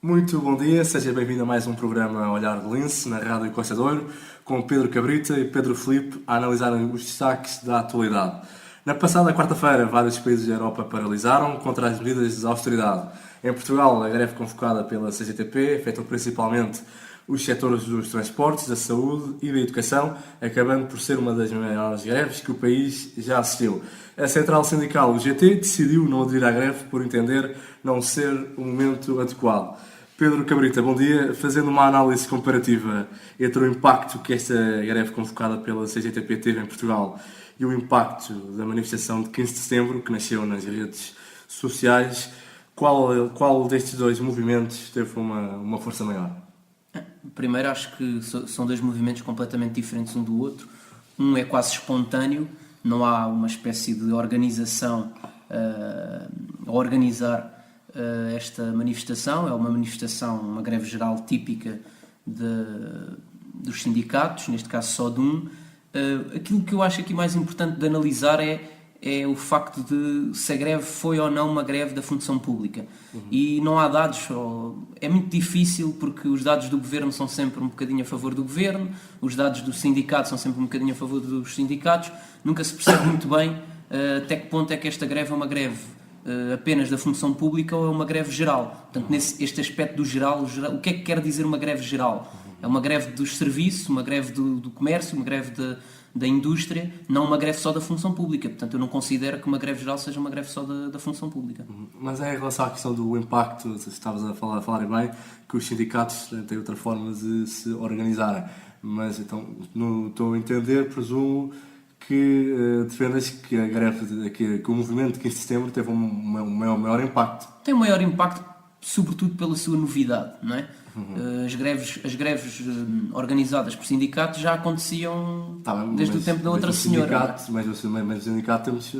Muito bom dia, seja bem-vindo a mais um programa Olhar de Lince, na Rádio Costa de Ouro, com Pedro Cabrita e Pedro Filipe a analisarem os destaques da atualidade. Na passada quarta-feira, vários países da Europa paralisaram contra as medidas de austeridade. Em Portugal, a greve convocada pela CGTP afetou principalmente os setores dos transportes, da saúde e da educação, acabando por ser uma das maiores greves que o país já assistiu. A central sindical, o GT, decidiu não aderir à greve por entender não ser o momento adequado. Pedro Cabrita, bom dia. Fazendo uma análise comparativa entre o impacto que esta greve convocada pela CGTP teve em Portugal e o impacto da manifestação de 15 de setembro, que nasceu nas redes sociais, qual destes dois movimentos teve uma força maior? Primeiro, acho que são dois movimentos completamente diferentes um do outro. Um é quase espontâneo, não há uma espécie de organização a organizar esta manifestação. É uma manifestação, uma greve geral típica dos sindicatos, neste caso só de um. Aquilo que eu acho aqui mais importante de analisar é o facto de se a greve foi ou não uma greve da função pública. E não há dados, é muito difícil, porque os dados do governo são sempre um bocadinho a favor do governo, os dados do sindicato são sempre um bocadinho a favor dos sindicatos, nunca se percebe muito bem até que ponto é que esta greve é uma greve apenas da função pública ou é uma greve geral. Portanto, este aspecto do geral, o que é que quer dizer uma greve geral? É uma greve dos serviços, uma greve do comércio, uma greve da indústria, não uma greve só da função pública. Portanto, eu não considero que uma greve geral seja uma greve só da função pública. Mas em relação à questão do impacto, estavas a falar bem, que os sindicatos têm outra forma de se organizarem. Mas então, não estou a entender, presumo que defendas que a greve, que o movimento de 15 de setembro teve um maior impacto. Tem um maior impacto, sobretudo pela sua novidade, não é? As greves organizadas por sindicatos já aconteciam desde o tempo da outra senhora. Mas no sindicato temos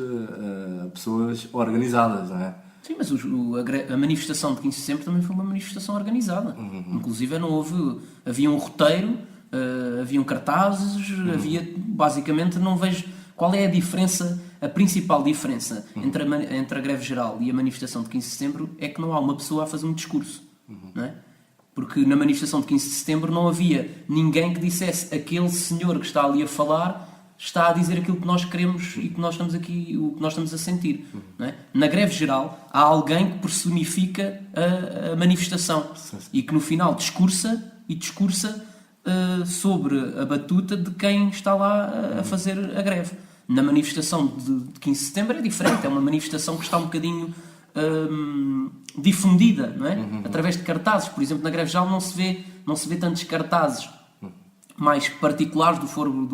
pessoas organizadas, não é? Sim, mas a manifestação de 15 de setembro também foi uma manifestação organizada. Inclusive havia um roteiro, haviam cartazes, basicamente não vejo qual é a diferença, a principal diferença entre a greve geral e a manifestação de 15 de setembro é que não há uma pessoa a fazer um discurso, não é? Porque na manifestação de 15 de setembro não havia ninguém que dissesse aquele senhor que está ali a falar está a dizer aquilo que nós queremos e que nós estamos aqui, o que nós estamos a sentir. Não é? Na greve geral há alguém que personifica a manifestação e que no final discursa sobre a batuta de quem está lá a fazer a greve. Na manifestação de 15 de setembro é diferente, é uma manifestação que está um bocadinho difundida, não é? Através de cartazes. Por exemplo, na greve geral não se vê tantos cartazes mais particulares do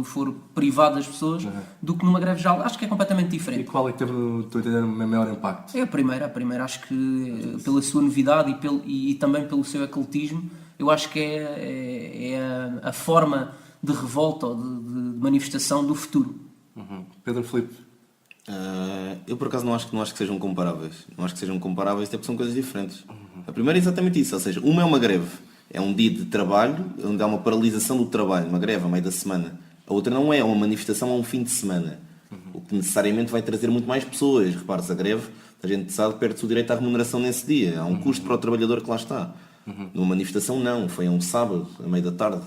foro privado das pessoas do que numa greve geral. Acho que é completamente diferente. E qual é que teve, estou a entender, o maior impacto? É a primeira, acho que pela sua novidade e também pelo seu ecletismo, eu acho que é a forma de revolta ou de manifestação do futuro. Pedro Filipe. Eu por acaso não acho que sejam comparáveis. Não acho que sejam comparáveis, até porque são coisas diferentes. A primeira é exatamente isso, ou seja, uma é uma greve, é um dia de trabalho, onde há uma paralisação do trabalho, uma greve a meio da semana. A outra não é uma manifestação a um fim de semana, o que necessariamente vai trazer muito mais pessoas. Repare-se, a greve, a gente sabe, perde-se o direito à remuneração nesse dia, há um custo para o trabalhador que lá está. Numa manifestação não, foi a um sábado, a meio da tarde.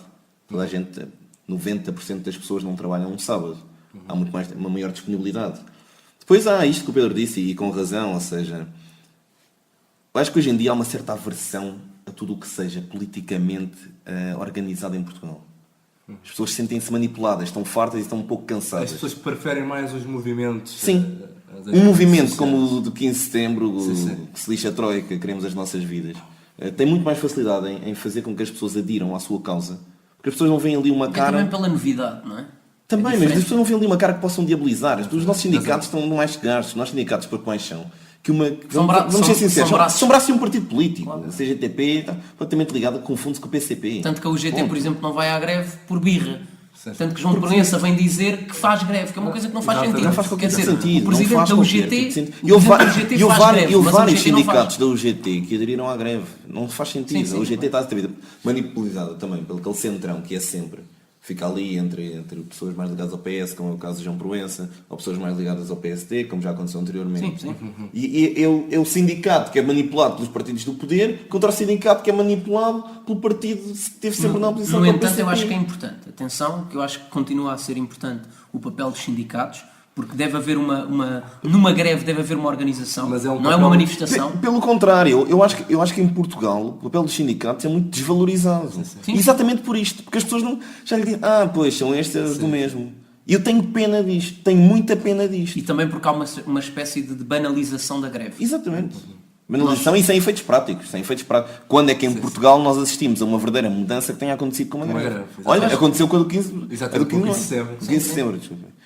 Toda a gente, 90% das pessoas não trabalham um sábado. Há uma maior disponibilidade. Depois há isto que o Pedro disse, e com razão, ou seja, eu acho que hoje em dia há uma certa aversão a tudo o que seja politicamente organizado em Portugal. As pessoas sentem-se manipuladas, estão fartas e estão um pouco cansadas. As pessoas preferem mais os movimentos... Sim, um movimento como o do 15 de setembro, que se lixa a Troika, queremos as nossas vidas, tem muito mais facilidade em fazer com que as pessoas adiram à sua causa. Porque as pessoas não veem ali uma cara... também pela novidade, não é? Também, mas as pessoas não veem ali uma cara que possam diabolizar. Os nossos sindicatos estão mais chegados. Os nossos sindicatos propõem são que vamos ser sinceros, são braços de um partido político. Claro. A CGTP está completamente ligada, confunde-se com o PCP. Tanto que a UGT, por exemplo, não vai à greve por birra. Tanto que João Proença vem dizer que faz greve, que é uma coisa que não faz Exatamente. sentido. Não faz qualquer Quer dizer, sentido. o presidente não faz da qualquer UGT, tipo de sentido. o presidente da UGT E houve faz greve, mas a vários UGT não sindicatos faz. da UGT que aderiram à greve. Não faz sentido. Sim, a UGT claro. está a ter manipulada também pelo aquele centrão que é sempre. Fica ali entre pessoas mais ligadas ao PS, como é o caso de João Proença, ou pessoas mais ligadas ao PSD, como já aconteceu anteriormente. Sim. E é o sindicato que é manipulado pelos partidos do poder contra o sindicato que é manipulado pelo partido que esteve sempre na oposição. No que é o entanto, eu PCP. acho que é importante. Atenção, que eu acho que continua a ser importante o papel dos sindicatos, porque deve haver numa greve deve haver uma organização, Mas é um não é papel- uma manifestação. Pelo contrário, eu acho que em Portugal o papel dos sindicatos é muito desvalorizado. Sim. Exatamente por isto. Porque as pessoas não, já lhe dizem, pois, são estes do mesmo. E eu tenho pena disto, tenho muita pena disto. E também porque há uma espécie de banalização da greve. Exatamente. Manualização e sem efeitos práticos. Sem efeitos práticos. Quando é que em Portugal nós assistimos a uma verdadeira mudança que tenha acontecido com uma Uma greve? greve, Olha, exatamente. aconteceu com a do 15, Exatamente, a do 15 com o 15 de não é? setembro. 15 de setembro, desculpa.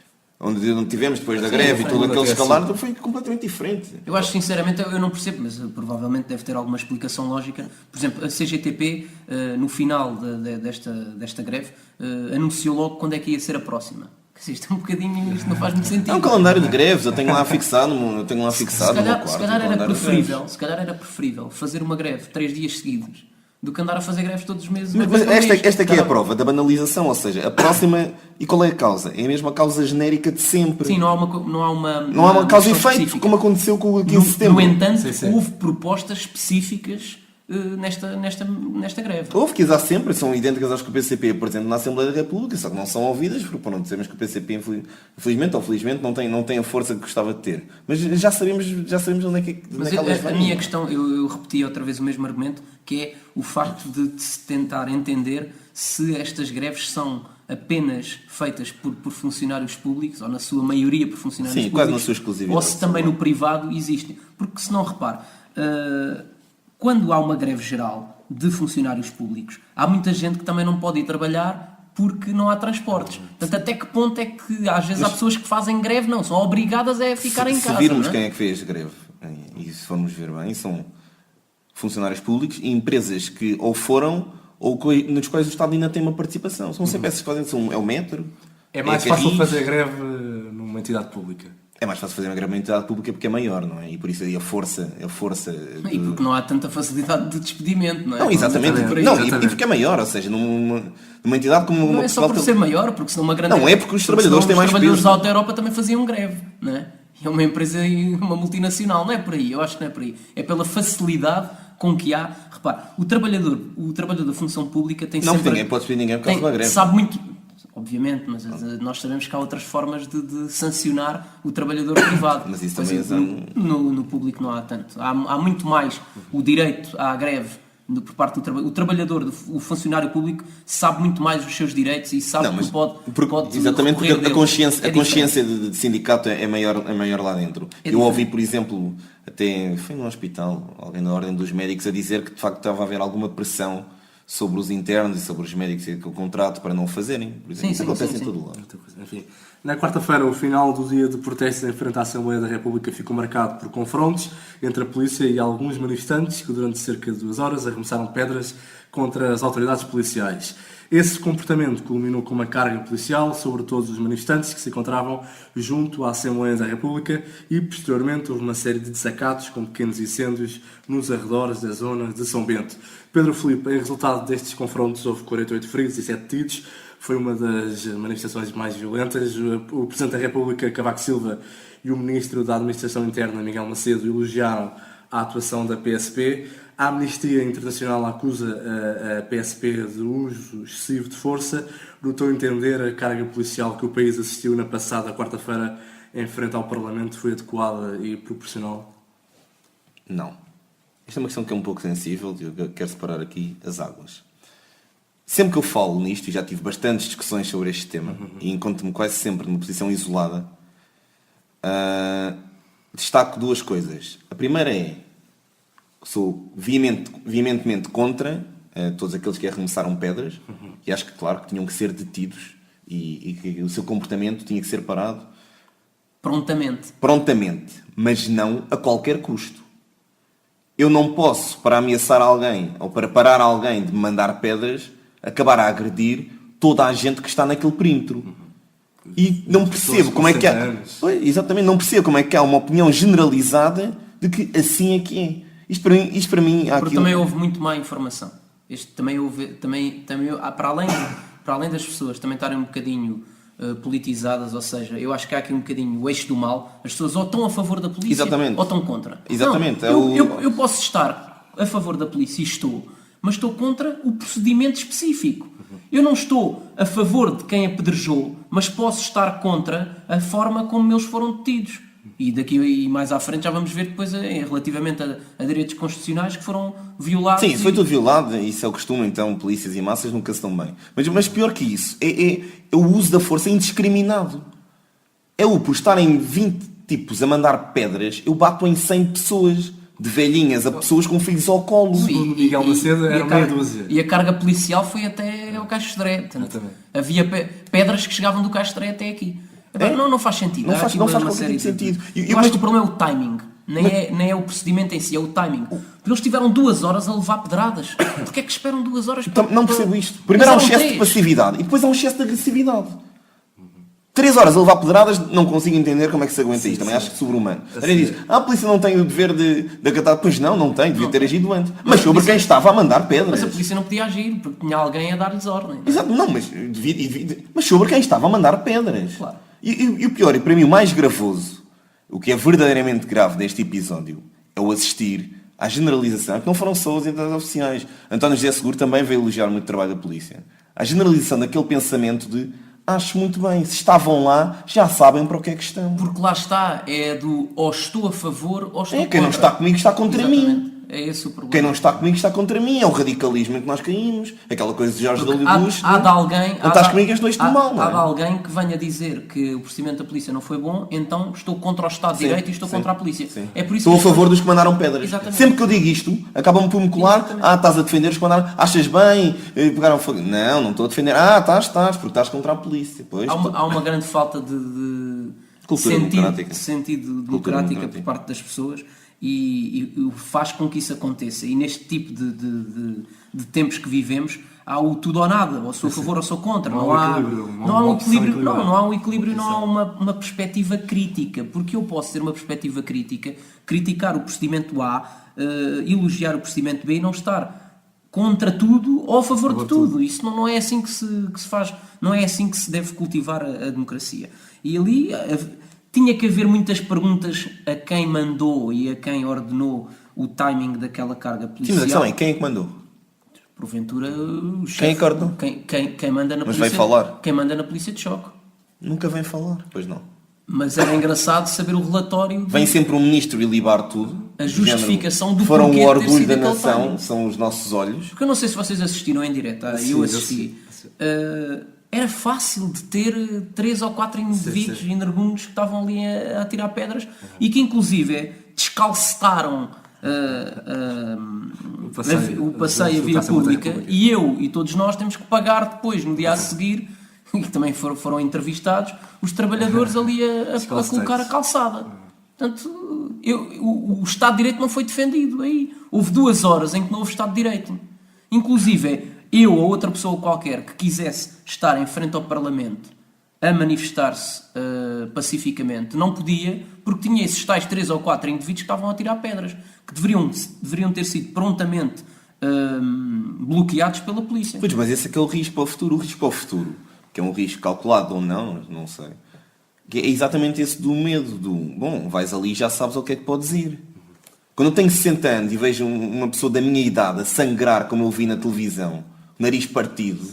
Onde tivemos depois da Sim, greve e foi todo uma aquele até escalar, foi completamente diferente. Eu acho sinceramente, eu não percebo, mas provavelmente deve ter alguma explicação lógica. Por exemplo, a CGTP, no final desta greve, anunciou logo quando é que ia ser a próxima. Quer dizer, isto é um bocadinho, isto não faz muito sentido. É um calendário de greves, eu tenho lá fixado, no meu Se quarto. calhar um se calhar era preferível fazer uma greve 3 dias seguidos do que andar a fazer greves todos os meses. Mas esta aqui é a prova da banalização, ou seja, a próxima. E qual é a causa? É a mesma causa genérica de sempre. Sim, não há uma Não há uma causa e questão efeito, específica. como aconteceu com o 15 de No setembro. entanto, Sim. houve propostas específicas nesta greve. Houve que há sempre, são idênticas às que o PCP apresenta na Assembleia da República, só que não são ouvidas, porque para não dizermos que o PCP, infelizmente ou felizmente, não tem a força que gostava de ter. Mas já sabemos onde é que Mas elas a vêm. minha questão, eu repeti outra vez o mesmo argumento, que é o facto de se tentar entender se estas greves são apenas feitas por funcionários públicos, ou na sua maioria por funcionários Sim, públicos, quase na sua exclusividade. ou se também no privado existem. Porque se não, repare, quando há uma greve geral de funcionários públicos, há muita gente que também não pode ir trabalhar porque não há transportes. Portanto, até que ponto é que às vezes há pessoas que fazem greve, não, são obrigadas a ficar em casa. Se virmos não é? quem é que fez greve, e se formos ver bem, são funcionários públicos e empresas que ou foram ou nos quais o Estado ainda tem uma participação. São sempre essas que fazem, é o metro. É mais a fácil Carris. fazer greve numa entidade pública. É mais fácil fazer uma greve numa entidade pública porque é maior, não é? E por isso aí a força E porque não há tanta facilidade de despedimento, não é? Não, exatamente. Por aí. Não, exatamente. e porque é maior, ou seja, numa entidade como Não uma é só por ser maior, porque senão uma grande... Não, é porque os senão trabalhadores têm mais Os trabalhadores peso. da Alta Europa também faziam greve, não é? E é uma empresa e uma multinacional, não é por aí, eu acho que não é por aí. É pela facilidade com que há... Repare, o trabalhador da função pública tem Não, sempre... ninguém pode despedir ninguém por causa de uma greve. Sabe muito... Obviamente, mas nós sabemos que há outras formas de sancionar o trabalhador privado. Mas isso Pois também no público não há tanto. Há muito mais o direito à greve por parte do trabalhador. O trabalhador, o funcionário público, sabe muito mais os seus direitos e sabe que pode exatamente recorrer porque a deles. É consciência de sindicato é maior lá dentro. É Eu ouvi, diferente. por exemplo, até foi no hospital, alguém da Ordem dos Médicos a dizer que de facto estava a haver alguma pressão sobre os internos e sobre os médicos e com o contrato para não o fazerem. Por exemplo, isso acontece em todo lado. Enfim, na quarta-feira, o final do dia de protestos em frente à Assembleia da República ficou marcado por confrontos entre a polícia e alguns manifestantes que durante cerca de 2 horas arremessaram pedras contra as autoridades policiais. Esse comportamento culminou com uma carga policial sobre todos os manifestantes que se encontravam junto à Assembleia da República e, posteriormente, houve uma série de desacatos com pequenos incêndios nos arredores da zona de São Bento. Pedro Filipe, em resultado destes confrontos, houve 48 feridos e 7 detidos. Foi uma das manifestações mais violentas. O Presidente da República, Cavaco Silva, e o Ministro da Administração Interna, Miguel Macedo, elogiaram a atuação da PSP. A Amnistia Internacional acusa a PSP de uso excessivo de força. No teu entender, a carga policial que o país assistiu na passada quarta-feira em frente ao Parlamento foi adequada e proporcional? Não. Esta é uma questão que é um pouco sensível e eu quero separar aqui as águas. Sempre que eu falo nisto, e já tive bastantes discussões sobre este tema, e encontro-me quase sempre numa posição isolada, destaco 2 coisas. A primeira é que sou veementemente contra todos aqueles que arremessaram pedras, e acho que, claro, que tinham que ser detidos e que o seu comportamento tinha que ser parado prontamente, mas não a qualquer custo. Eu não posso, para ameaçar alguém ou para parar alguém de me mandar pedras, acabar a agredir toda a gente que está naquele perímetro. E não percebo como é que há... Pois, exatamente, não percebo como é que há uma opinião generalizada de que assim é que é. Isto para mim há Porque aquilo... também houve muito má informação. Também para além das pessoas também estarem um bocadinho politizadas, ou seja, eu acho que há aqui um bocadinho o eixo do mal. As pessoas ou estão a favor da polícia Exatamente. ou estão contra. Exatamente. Não, eu posso estar a favor da polícia e estou, mas estou contra o procedimento específico. Eu não estou a favor de quem apedrejou, mas posso estar contra a forma como eles foram detidos. E daqui mais à frente já vamos ver depois relativamente a direitos constitucionais que foram violados. Sim, foi tudo violado, isso é o costume, então polícias e massas nunca se dão bem. Mas pior que isso, é o uso da força indiscriminado. Por estarem 20 tipos a mandar pedras, eu bato em 100 pessoas, de velhinhas a pessoas com filhos ao colo. Segundo Miguel Macedo era meia dúzia. E a carga policial foi até ao Caixo de Dré. Havia pedras que chegavam do Caixo de Dré até aqui. Não faz sentido. Não faz qualquer sentido. Eu acho que o problema é o timing. Nem é o procedimento em si, é o timing. Porque eles tiveram 2 horas a levar pedradas. Porquê é que esperam 2 horas para... Não percebo isto. Primeiro há um excesso de passividade e depois há um excesso de agressividade. 3 horas a levar pedradas, não consigo entender como é que se aguenta isto. Também acho que sobre-humano. Ele diz, a polícia não tem o dever de acatar. Pois não tem, devia ter agido antes. Mas sobre quem estava a mandar pedras. Mas a polícia não podia agir, porque tinha alguém a dar-lhes ordem. Exato, não, mas sobre quem estava a mandar pedras. Claro. E o pior, e para mim o mais gravoso, o que é verdadeiramente grave deste episódio, é o assistir à generalização, que não foram só as entidades oficiais. António José Seguro também veio elogiar muito o trabalho da polícia. A generalização daquele pensamento de acho muito bem, se estavam lá, já sabem para o que é que estão. Porque lá está, é do ou estou a favor ou estou contra. Quem não está comigo está contra mim. É esse o problema. Quem não está comigo está contra mim. É o radicalismo em que nós caímos. Aquela coisa de Jorge W. Bush. Há de alguém... Não estás comigo, és do mal, não é? Há de alguém que venha dizer que o procedimento da polícia não foi bom, então estou contra o Estado de Direito e estou contra a polícia. É por isso estou a favor dos que mandaram pedras. Exatamente. Sempre que eu digo isto, acabam-me por me colar. Exatamente. Estás a defender os que mandaram. Achas bem? Pegaram fogo. Não estou a defender. Estás, porque estás contra a polícia. Pois, há uma grande falta de sentido democrática por parte das pessoas. E faz com que isso aconteça. E neste tipo de tempos que vivemos, há o tudo ou nada, ou sou a favor ou sou contra. Não há um equilíbrio, não há uma perspectiva crítica. Porque eu posso ter uma perspectiva crítica, criticar o procedimento A, elogiar o procedimento B e não estar contra tudo ou a favor de tudo. Isso não é assim que se faz, não é assim que se deve cultivar a democracia. E ali... tinha que haver muitas perguntas a quem mandou e a quem ordenou o timing daquela carga policial. Sim, mas a questão é, quem é que mandou? Porventura, o chefe. Quem é que ordenou? Quem manda na mas polícia... vai falar? Quem manda na polícia de choque. Nunca vem falar, pois não. Mas era engraçado saber o relatório... Vem sempre um ministro e libar tudo. A justificação do foram porquê o orgulho de ter sido da nação, timing. São os nossos olhos. Porque eu não sei se vocês assistiram em direto, eu assisti. Era fácil de ter 3 ou 4 indivíduos energúmenos que estavam ali a tirar pedras e que inclusive descalcetaram o passeio, a via pública, e eu e todos nós temos que pagar depois, no dia a seguir, e também foram entrevistados, os trabalhadores ali a colocar a calçada. Portanto, o Estado de Direito não foi defendido aí. Houve 2 horas em que não houve Estado de Direito. Inclusive, eu ou outra pessoa qualquer que quisesse estar em frente ao Parlamento a manifestar-se pacificamente, não podia, porque tinha esses tais 3 ou 4 indivíduos que estavam a tirar pedras, que deveriam ter sido prontamente bloqueados pela polícia. Pois, mas esse é que é o risco para o futuro. O risco para o futuro, que é um risco calculado ou não sei. Que é exatamente esse do medo, vais ali e já sabes ao que é que podes ir. Quando eu tenho 60 anos e vejo uma pessoa da minha idade a sangrar, como eu vi na televisão, nariz partido,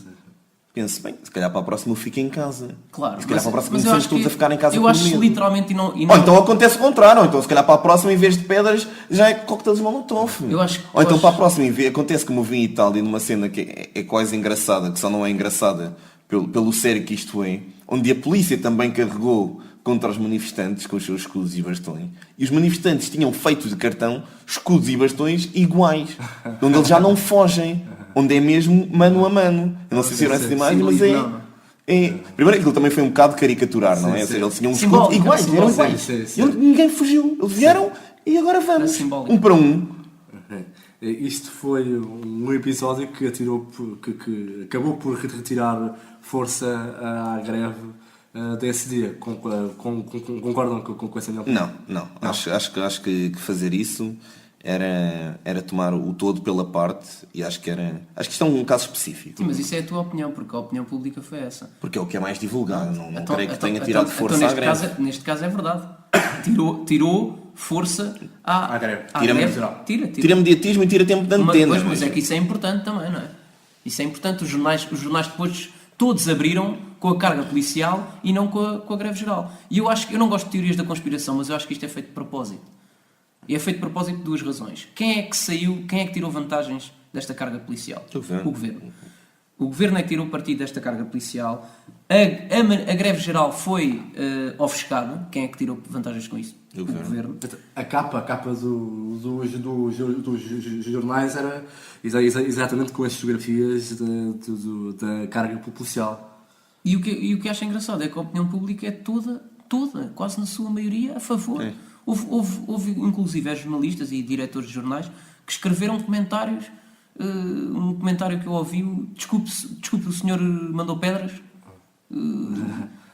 penso, bem, se calhar para a próxima eu fico em casa. Claro. Se calhar para a próxima começamos todos a ficar em casa eu com acho medo. literalmente Ou então acontece o contrário, ou então se calhar para a próxima, em vez de pedras, já é coquetéis de molotov. Ou então para a próxima, acontece como eu vi em Itália, numa cena que é quase engraçada, que só não é engraçada pelo sério que isto é, onde a polícia também carregou contra os manifestantes com os seus escudos e bastões. E os manifestantes tinham feito de cartão escudos e bastões iguais, onde eles já não fogem, onde é mesmo mano a mano. Eu não sei se viram essa imagem, mas primeiro aquilo também foi um bocado caricaturar, não é? Ou seja, eles tinham escudos iguais, eram iguais. Ninguém fugiu. Eles vieram e agora vamos. Um para um. Isto foi um episódio que que acabou por retirar força à greve desse dia. Concordam com essa minha opinião? Não. Acho que fazer isso era tomar o todo pela parte, e acho que isto é um caso específico. Sim, mas isso é a tua opinião, porque a opinião pública foi essa. Porque é o que é mais divulgado, não Então- creio que então- tenha tirado então, força então, à greve. neste caso é verdade. Tirou força À greve. Tira. Tira mediatismo e tira tempo de antena. Mas é que isso é importante também, não é? Isso é importante. Os jornais depois todos abriram com a carga policial e não com a greve geral. E eu não gosto de teorias da conspiração, mas eu acho que isto é feito de propósito. E é feito de propósito por duas razões. Quem é que tirou vantagens desta carga policial? O governo. O governo. O governo é que tirou partido desta carga policial. A greve geral foi ofuscada. Quem é que tirou vantagens com isso? O governo. A capa dos jornais era exatamente com as fotografias da carga policial. E o que acho engraçado é que a opinião pública é toda, quase na sua maioria, a favor. É. Houve inclusive jornalistas e diretores de jornais que escreveram comentários. Um comentário que eu ouvi: desculpe, o senhor mandou pedras.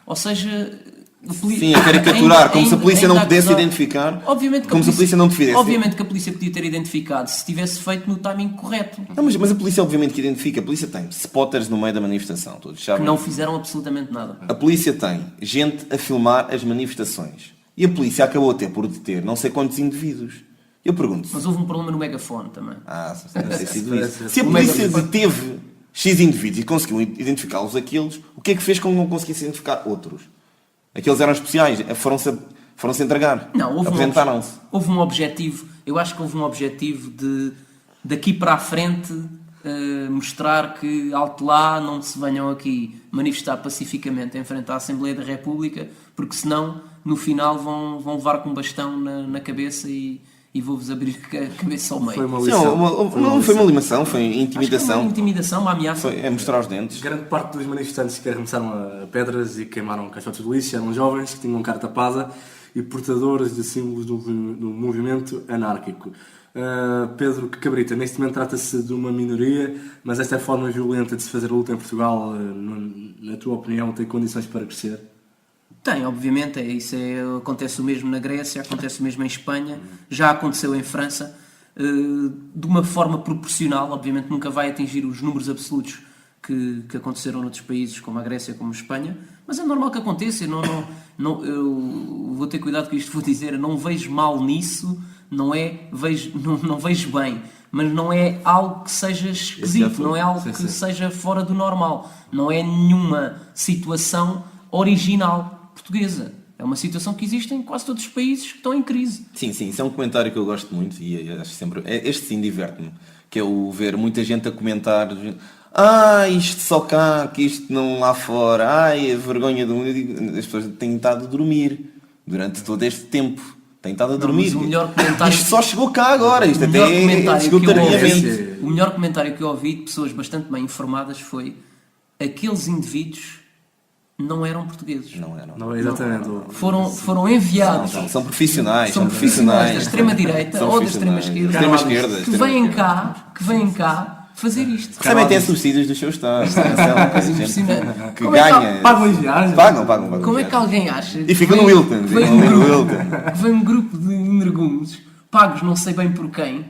Ou seja, Sim, a caricaturar, como se a polícia não pudesse identificar. Obviamente como se a polícia não tivesse. Obviamente que a polícia podia ter identificado se tivesse feito no timing correto. Não, mas a polícia obviamente que identifica. A polícia tem spotters no meio da manifestação, todos sabem. Que não fizeram absolutamente nada. A polícia tem gente a filmar as manifestações. E a polícia acabou até por deter não sei quantos indivíduos. Eu pergunto. Mas houve um problema no megafone também. Deve ter sido isso. Se a polícia deteve X indivíduos e conseguiu identificá-los aqueles, o que é que fez com que não conseguisse identificar outros? Aqueles eram especiais, foram-se entregar. Não, apresentaram-se. Houve um objetivo, eu acho que houve um objetivo de daqui para a frente mostrar que alto lá, não se venham aqui manifestar pacificamente em frente à Assembleia da República, porque senão no final vão levar com um bastão na cabeça e vou-vos abrir a cabeça ao meio. Foi uma Sim, lição. não foi uma limação, foi Acho que intimidação. é uma intimidação, uma ameaça. É mostrar os dentes. Grande parte dos manifestantes que arremessaram a pedras e queimaram caixotes de lixo eram jovens que tinham cara tapada e portadores de símbolos do movimento anárquico. Pedro Cabrita, neste momento trata-se de uma minoria, mas esta forma violenta de se fazer a luta em Portugal, na tua opinião, tem condições para crescer? Tem, obviamente, acontece o mesmo na Grécia, acontece o mesmo em Espanha, já aconteceu em França, de uma forma proporcional, obviamente nunca vai atingir os números absolutos que aconteceram noutros países, como a Grécia, como a Espanha, mas é normal que aconteça. Eu vou ter cuidado com isto que vou dizer, eu não vejo mal nisso, não vejo bem, mas não é algo que seja esquisito, não é algo que seja fora do normal, não é nenhuma situação original portuguesa. É uma situação que existe em quase todos os países que estão em crise. Sim, isso é um comentário que eu gosto muito e acho sempre. Este sim diverte-me, que é o ver muita gente a comentar. Isto só cá, que isto não lá fora. A vergonha do mundo. As pessoas têm estado a dormir durante todo este tempo. Têm estado a dormir. Mas o melhor comentário... Isto só chegou cá agora. Isto o melhor até comentário chegou que eu ouvi, tardiamente. o melhor comentário que eu ouvi de pessoas bastante bem informadas foi: aqueles indivíduos não eram portugueses. Não, Exatamente. Foram enviados. São profissionais. São profissionais da extrema-direita ou da extrema-esquerda que vêm cá fazer isto. Recebem até subsídios dos seus estados. É uma coisa impressionante. que ganha. Pagam viagens? Pagam. Como é que alguém acha E fica no Wilton. que vem um grupo de energúmenos, pagos não sei bem por quem,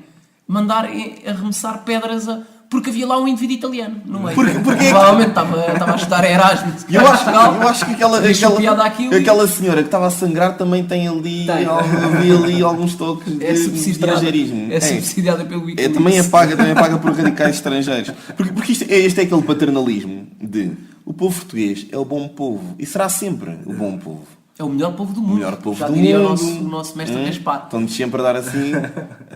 mandar arremessar pedras porque havia lá um indivíduo italiano no meio. Porque provavelmente estava a estudar Erasmus. Eu acho que aquela senhora que estava a sangrar também tem ali alguns toques de estrangeirismo. É subsidiada pelo Wikileaks. Também é paga por radicais estrangeiros. Porque este é aquele paternalismo de o povo português é o bom povo e será sempre o bom povo. É o melhor povo do mundo. Já diria o nosso mestre Gaspar. Estão-nos sempre a dar assim,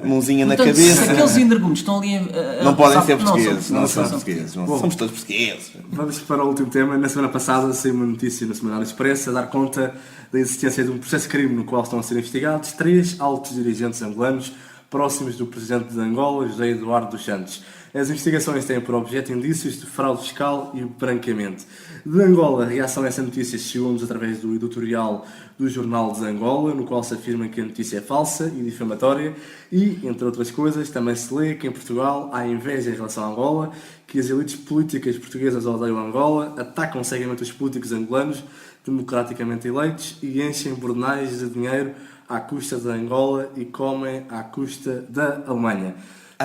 mãozinha na Portanto, cabeça. Se aqueles energúmeos estão ali não podem ser portugueses. Não são portugueses. Somos todos portugueses. Vamos para o último tema. Na semana passada saiu uma notícia na Semanário Expresso a dar conta da existência de um processo de crime no qual estão a ser investigados 3 altos dirigentes angolanos próximos do presidente de Angola, José Eduardo dos Santos. As investigações têm por objeto indícios de fraude fiscal e branqueamento. De Angola, a reação a essa notícia chegou-nos através do editorial do Jornal de Angola, no qual se afirma que a notícia é falsa e difamatória e, entre outras coisas, também se lê que em Portugal há inveja em relação a Angola, que as elites políticas portuguesas odeiam Angola, atacam cegamente os políticos angolanos democraticamente eleitos e enchem bornais de dinheiro à custa da Angola e comem à custa da Alemanha.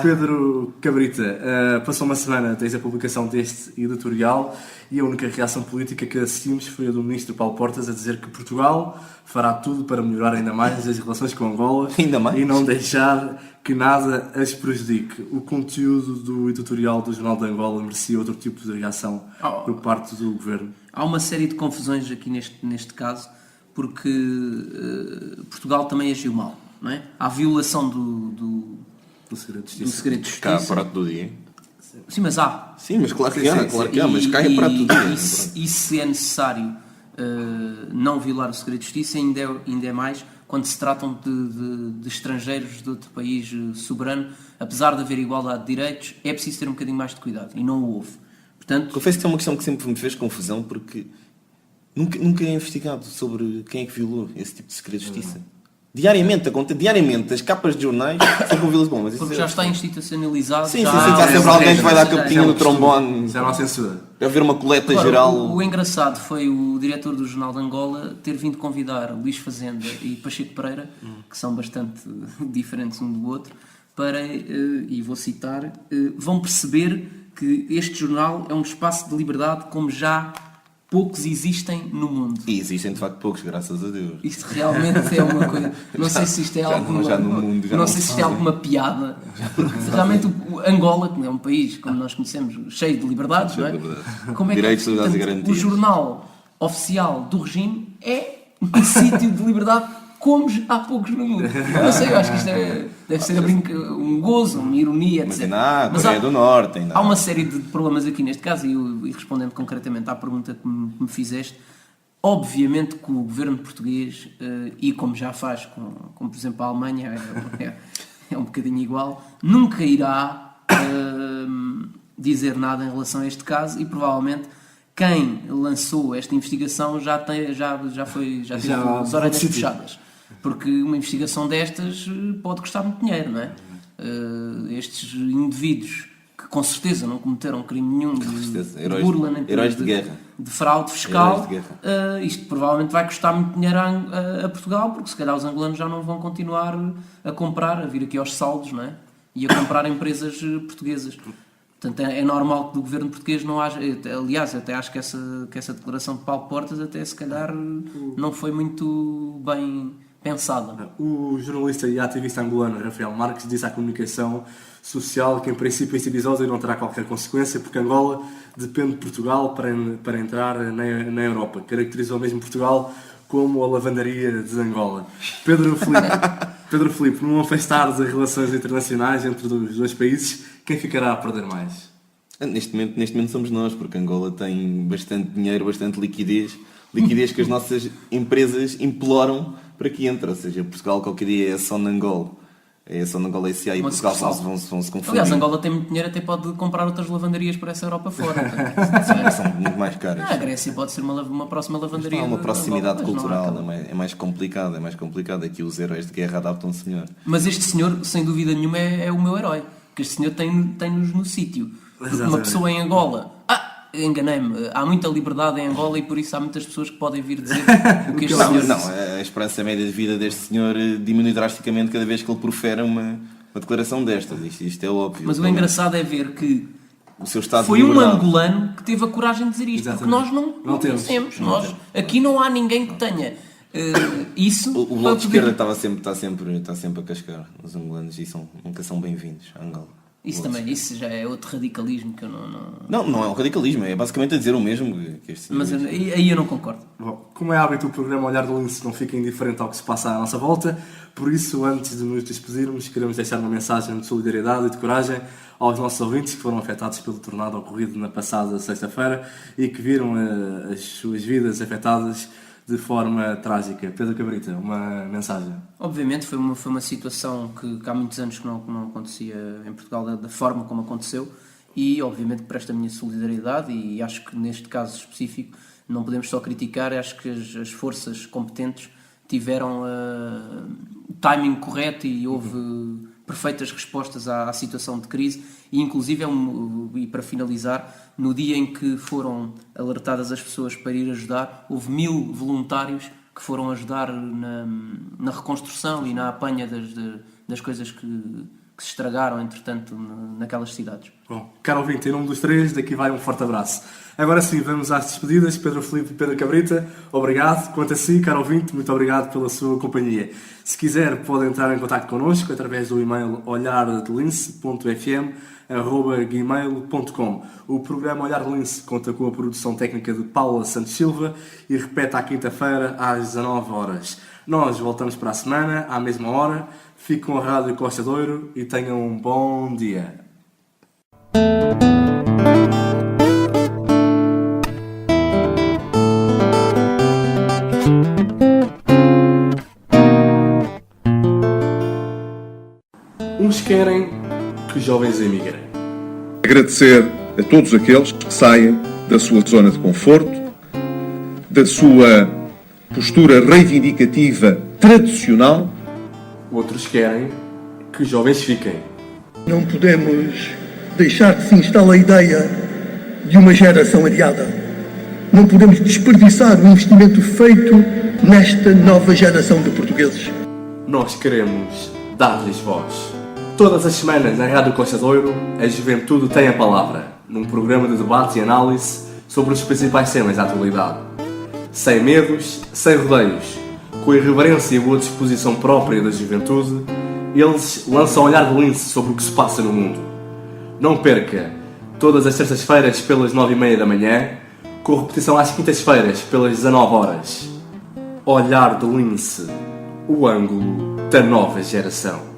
Pedro Cabrita, passou uma semana desde a publicação deste editorial e a única reação política que assistimos foi a do ministro Paulo Portas a dizer que Portugal fará tudo para melhorar ainda mais as relações com Angola Ainda mais? e não deixar que nada as prejudique. O conteúdo do editorial do Jornal de Angola merecia outro tipo de reação por parte do governo. Há uma série de confusões aqui neste caso, porque Portugal também agiu mal, não é? Há violação do segredo de do justiça. segredo de Cá, justiça. prato do dia. Sim, mas há. Sim, mas claro que há, sim, claro que há, mas cá é prato do dia. E se é necessário não violar o segredo de justiça, ainda é mais quando se tratam de estrangeiros de outro país soberano. Apesar de haver igualdade de direitos, é preciso ter um bocadinho mais de cuidado, e não o houve. Portanto, Confesso que é uma questão que sempre me fez confusão, porque nunca é investigado sobre quem é que violou esse tipo de segredo de justiça. Diariamente, as capas de jornais são com vilas bombas. porque já está institucionalizado. Sim, já sim, há- há sempre alguém que vai dar capetinha no Já é um costume. trombone. Já não há censura. Vai haver uma coleta Agora, geral. o engraçado foi o diretor do Jornal de Angola ter vindo convidar Luís Fazenda e Pacheco Pereira, que são bastante diferentes um do outro, para, e vou citar, vão perceber que este jornal é um espaço de liberdade como já poucos existem no mundo. E existem de facto poucos, graças a Deus. Isto realmente é uma coisa. Não sei se isto é alguma. já no mundo, já não não sei se se isto é alguma piada. Porque realmente o Angola, que é um país, como nós conhecemos, cheio de liberdades, não é? Cheio de liberdades. Como é que, Direitos, liberdades e portanto, garantias. o jornal oficial do regime é um sítio de liberdade como já há poucos no mundo. Eu não sei, eu acho que isto deve ser um gozo, uma ironia, etc. Mas ainda há, Mas Coreia do Norte, ainda há uma série de problemas aqui neste caso, e respondendo concretamente à pergunta que me fizeste, obviamente que o governo português, e como já faz com por exemplo, a Alemanha, é um bocadinho igual, nunca irá dizer nada em relação a este caso, e provavelmente quem lançou esta investigação já teve as orelhas fechadas. Porque uma investigação destas pode custar muito dinheiro, não é? Estes indivíduos que com certeza não cometeram crime nenhum certeza. de burla, nem Heróis de guerra. de fraude fiscal, Heróis de isto provavelmente vai custar muito dinheiro a Portugal, porque se calhar os angolanos já não vão continuar a comprar, a vir aqui aos saldos, não é? E a comprar empresas portuguesas. Portanto, é normal que do governo português não haja... Aliás, até acho que essa declaração de Paulo Portas até se calhar não foi muito bem pensada. O jornalista e ativista angolano Rafael Marques disse à comunicação social que em princípio este episódio não terá qualquer consequência porque Angola depende de Portugal para entrar na Europa. Caracterizou mesmo Portugal como a lavandaria de Angola. Pedro Filipe, num afastar das relações internacionais entre os dois países, quem ficará a perder mais? Neste momento somos nós, porque Angola tem bastante dinheiro, bastante liquidez que as nossas empresas imploram para que entre. Ou seja, Portugal qualquer dia é só na Angola. É só na Angola S.A. e Uma Portugal sucursal. vão se confundir. Aliás, Angola tem muito dinheiro, até pode comprar outras lavandarias para essa Europa fora. São muito mais caras. A Grécia pode ser uma próxima lavandaria. Há uma de proximidade Angola, mas não há cultural, aquela. é mais complicado. Aqui os heróis de guerra adaptam-se melhor. Mas este senhor, sem dúvida nenhuma, é o meu herói. Porque este senhor tem-nos no sítio. Porque uma Exatamente. pessoa em Angola... enganei-me. Há muita liberdade em Angola e por isso há muitas pessoas que podem vir dizer o que este senhor Não, disse. a esperança média de vida deste senhor diminui drasticamente cada vez que ele profere uma declaração destas. Isto é óbvio. Mas o engraçado é ver que O seu estado foi de um liberdade. angolano que teve a coragem de dizer isto. Exatamente. Porque nós não temos. conhecemos. Aqui não há ninguém que tenha isso. O para Bloco de poder- Esquerda está sempre a cascar. Os angolanos nunca são bem-vindos a Angola. Isso também, isso já é outro radicalismo que eu Não é um radicalismo, é basicamente a dizer o mesmo que este senhor Mas diz. aí eu não concordo. Bom, como é hábito, o programa Olhar do Lince não fica indiferente ao que se passa à nossa volta, por isso, antes de nos despedirmos, queremos deixar uma mensagem de solidariedade e de coragem aos nossos ouvintes que foram afetados pelo tornado ocorrido na passada sexta-feira e que viram as suas vidas afetadas de forma trágica. Pedro Cabrita, uma mensagem? Obviamente foi uma situação que há muitos anos que não acontecia em Portugal da forma como aconteceu, e obviamente presto a minha solidariedade, e acho que neste caso específico não podemos só criticar, acho que as forças competentes tiveram o timing correto e houve perfeitas respostas à situação de crise, e inclusive, e para finalizar, no dia em que foram alertadas as pessoas para ir ajudar, houve 1000 voluntários que foram ajudar na reconstrução e na apanha das coisas que se estragaram, entretanto, naquelas cidades. Bom, caro ouvinte, em nome dos três, daqui vai um forte abraço. Agora sim, vamos às despedidas. Pedro Filipe e Pedro Cabrita, obrigado. Quanto a si, caro ouvinte, muito obrigado pela sua companhia. Se quiser, pode entrar em contato connosco através do e-mail olhardelince.fm@gmail.com. O programa Olhar de Lince conta com a produção técnica de Paula Santos Silva e repete à quinta-feira às 19 horas. Nós voltamos para a semana, à mesma hora. Fique com a Rádio Costa do Ouro e tenham um bom dia. Uns querem que os jovens emigrem. Agradecer a todos aqueles que saem da sua zona de conforto, da sua postura reivindicativa tradicional. Outros querem que os jovens fiquem. Não podemos deixar que se instale a ideia de uma geração adiada. Não podemos desperdiçar o investimento feito nesta nova geração de portugueses. Nós queremos dar-lhes voz. Todas as semanas na Rádio Costa do Ouro, a juventude tem a palavra, num programa de debate e análise sobre os principais temas da atualidade. Sem medos, sem rodeios, com a irreverência e a boa disposição própria da juventude, eles lançam olhar de lince sobre o que se passa no mundo. Não perca, todas as terças-feiras pelas 9h30 da manhã, com repetição às quintas-feiras pelas 19 horas. Olhar de lince, o ângulo da nova geração.